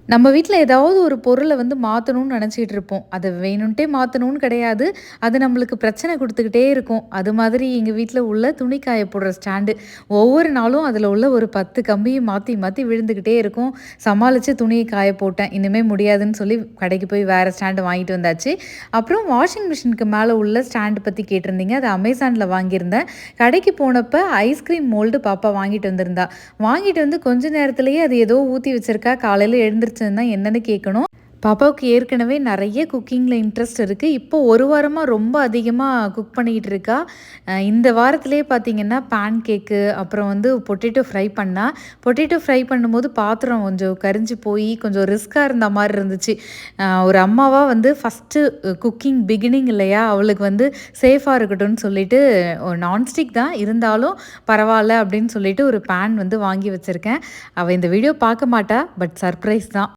நம்ம வீட்ல ஏதாவது ஒரு பொருள வந்து மாத்தணும்னு நெனச்சிட்டு இருப்போம். அத வேணுன்ட்டே மாத்தணும்னு கிடையாது. அது நம்மளுக்கு பிரச்சனை குடுத்துக்கிட்டே இருக்கும். அது மாதிரி எங்க வீட்ல உள்ள துணி காய போடுற ஸ்டாண்டு. ஒவ்வொரு நாளும் அதில உள்ள ஒரு 10 கம்பியும் மாத்தி மாத்தி விழுந்துகிட்டே இருக்கும். சமாளிச்சு துணிய காய போட்டேன். இனிமே முடியாதுன்னு சொல்லி கடைக்கு போய் வேற ஸ்டாண்டு வாங்கிட்டு வந்தாச்சு. அப்புறம் வாஷிங் மிஷினுக்கு மேல உள்ள ஸ்டாண்ட் பத்தி கேட்டிருந்தீங்க. அது அமேசான்ல வாங்கியிருந்தேன். கடைக்கு போனப்ப ஐஸ்கிரீம் மோல்டு பாப்பா வாங்கிட்டு வந்திருந்தா. வாங்கிட்டு வந்து கொஞ்ச நேரத்திலேயே அது ஏதோ ஊத்தி வச்சிருக்கா. காலையில எழுந்திரிச்சதுன்னா என்னன்னு கேட்கணும். பாப்பாவுக்கு ஏற்கனவே நெறைய குக்கிங்கில இன்ட்ரெஸ்ட் இருக்கு. இப்போ 1 வாரமா ரொம்ப அதிகமா குக் பண்ணிக்கிட்டு இருக்கா. இந்த வாரத்திலேயே பார்த்தீங்கன்னா, பேன் கேக்கு, அப்புறம் வந்து பொட்டேட்டோ ஃப்ரை பண்ணா. பொட்டேட்டோ ஃப்ரை பண்ணும்போது பாத்திரம் கொஞ்சம் கரிஞ்சு போயி, கொஞ்சம் ரிஸ்க்கா இருந்த மாரி இருந்துச்சு. ஒரு அம்மாவா வந்து ஃபஸ்ட்டு குக்கிங் பிகினிங் இல்லையா? அவளுக்கு வந்து சேஃபா இருக்கட்டும்னு சொல்லிட்டு, நான்ஸ்டிக் தான் இருந்தாலும் பரவால்ல அப்படின்னு சொல்லிட்டு ஒரு பேன் வந்து வாங்கி வச்சிருக்கேன். அவ இந்த வீடியோ பார்க்க மாட்டா. பட் சர்ப்ரைஸ் தான்.